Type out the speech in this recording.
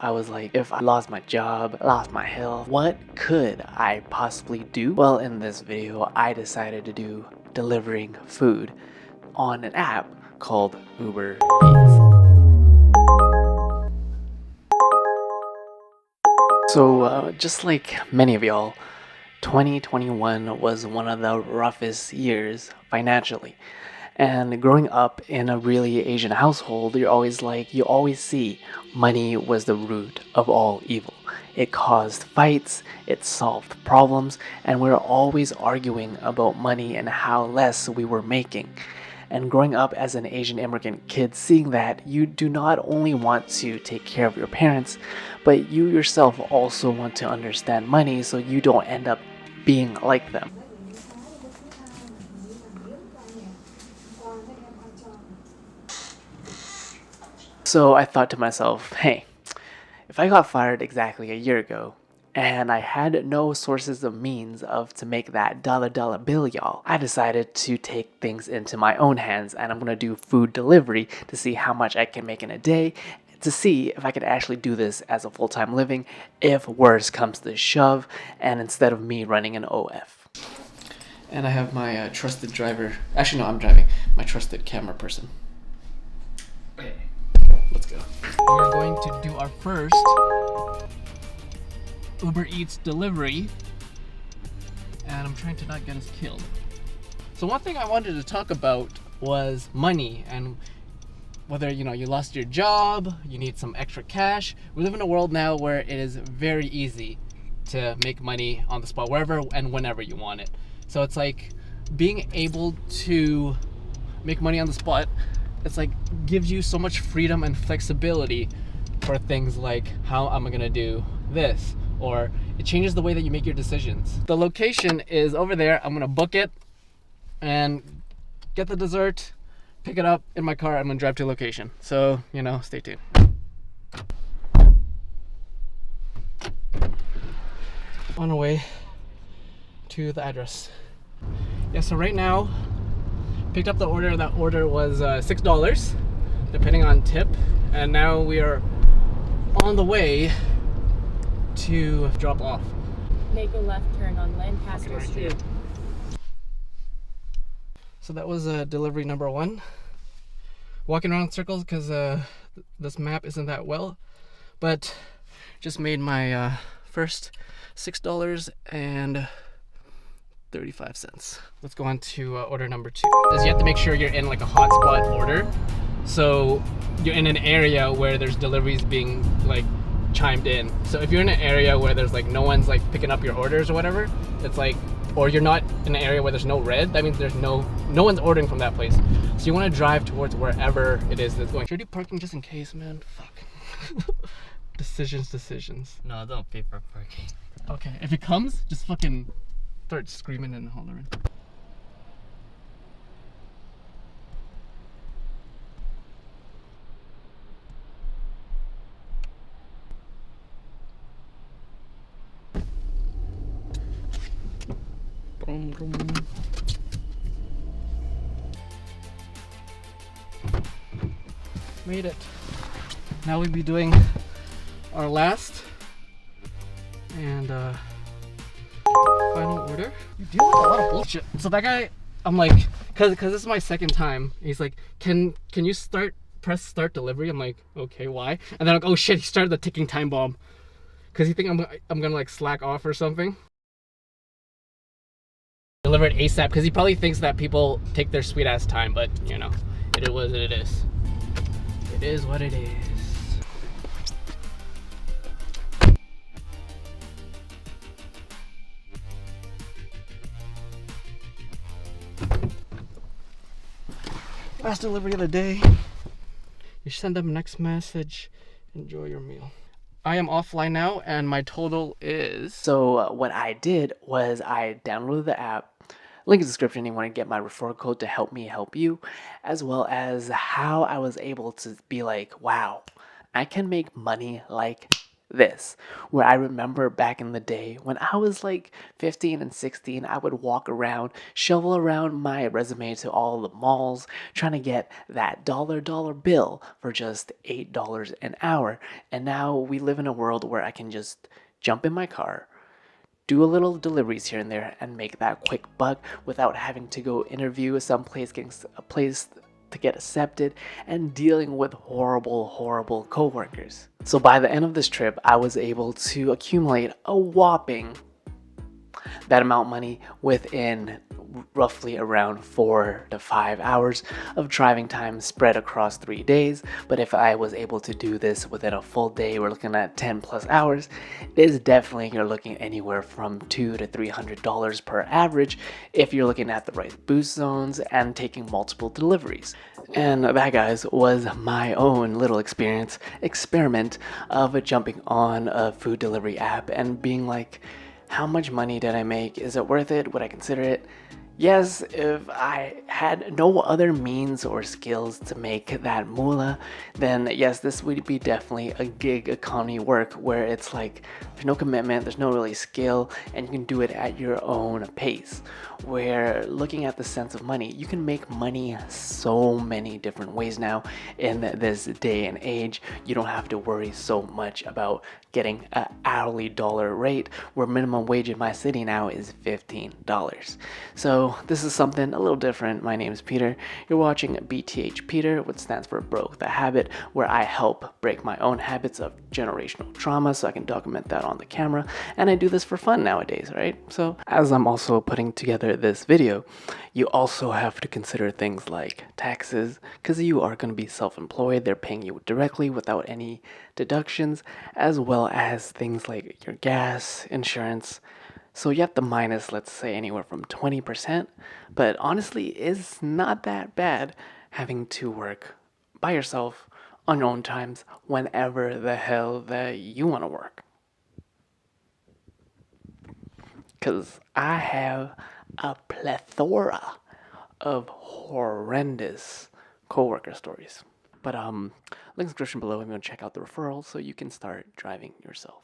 I was like, if I lost my job, lost my health, what could I possibly do? Well, in this video, I decided to do delivering food on an app called UberEats. So, just like many of y'all, 2021 was one of the roughest years financially. And growing up in a really Asian household, you always see money was the root of all evil. It caused fights, it solved problems, and we were always arguing about money and how less we were making. And growing up as an Asian immigrant kid, seeing that, you do not only want to take care of your parents, but you yourself also want to understand money so you don't end up being like them. So I thought to myself, hey, if I got fired exactly a year ago, and I had no sources of means to make that dollar bill, y'all, I decided to take things into my own hands, and I'm gonna do food delivery to see how much I can make in a day, to see if I could actually do this as a full-time living if worse comes to shove, and instead of me running an OF. And I have my trusted driver. Actually, no, I'm driving. My trusted camera person. Okay, let's go. We're going to do our first Uber Eats delivery, and I'm trying to not get us killed. So one thing I wanted to talk about was money, and whether you lost your job, you need some extra cash. We live in a world now where it is very easy to make money on the spot, wherever and whenever you want it. So it's like being able to make money on the spot, it's like gives you so much freedom and flexibility for things like how am I gonna do this, or it changes the way that you make your decisions. The location is over there. I'm gonna book it and get the dessert, pick it up in my car. I'm gonna drive to the location. So, stay tuned. On our way to the address. Yeah, so right now, picked up the order. That order was $6, depending on tip. And now we are on the way to drop off. Make a left turn on Lancaster right Street. So that was delivery number 1. Walking around in circles because this map isn't that well, but just made my first $6.35. Let's go on to order number 2. Is you have to make sure you're in like a hotspot order, so you're in an area where there's deliveries being like chimed in. So if you're in an area where there's like no one's like picking up your orders or whatever, it's like, or you're not in an area where there's no red, that means there's no one's ordering from that place. So you want to drive towards wherever it is that's going. Should I do parking just in case, man? Fuck. Decisions. No, don't pay for parking. Okay, if it comes, just fucking start screaming and hollering. Brum, brum. Made it. Now we'll be doing our last and final order. You deal with a lot of bullshit. So that guy, I'm like, cause this is my second time. He's like, can you press start delivery? I'm like, okay, why? And then I'm like, oh shit, he started the ticking time bomb. Cause he think I'm gonna like slack off or something. Deliver it ASAP, because he probably thinks that people take their sweet ass time, but it is what it is. It is what it is. Last delivery of the day. You send them next message. Enjoy your meal. I am offline now, and my total is... So what I did was I downloaded the app. Link in the description. You want to get my referral code to help me help you, as well as how I was able to be like, wow, I can make money like this, where I remember back in the day when I was like 15 and 16, I would walk around, shovel around my resume to all the malls, trying to get that dollar bill for just $8 an hour. And now we live in a world where I can just jump in my car, do a little deliveries here and there, and make that quick buck without having to go interview someplace, getting a place to get accepted, and dealing with horrible coworkers. So by the end of this trip, I was able to accumulate a whopping that amount of money within roughly around 4 to 5 hours of driving time spread across 3 days. But if I was able to do this within a full day, we're looking at 10 plus hours. It is definitely, you're looking anywhere from $200 to $300 per average if you're looking at the right boost zones and taking multiple deliveries. And that, guys, was my own little experiment of jumping on a food delivery app and being like, how much money did I make? Is it worth it? Would I consider it? Yes, if I had no other means or skills to make that moolah, then yes, this would be definitely a gig economy work where it's like there's no commitment, there's no really skill, and you can do it at your own pace. Where looking at the sense of money, you can make money so many different ways now in this day and age. You don't have to worry so much about getting an hourly dollar rate, where minimum wage in my city now is $15. So this is something a little different. My name is Peter. You're watching BTH Peter, which stands for Broke the Habit, where I help break my own habits of generational trauma so I can document that on the camera. And I do this for fun nowadays, right? So as I'm also putting together this video, you also have to consider things like taxes, because you are going to be self-employed. They're paying you directly without any deductions, as well as things like your gas, insurance. So you have to minus, let's say, anywhere from 20%, but honestly, it's not that bad having to work by yourself on your own times whenever the hell that you want to work. Because I have a plethora of horrendous coworker stories. But link in the description below if you want to check out the referrals so you can start driving yourself.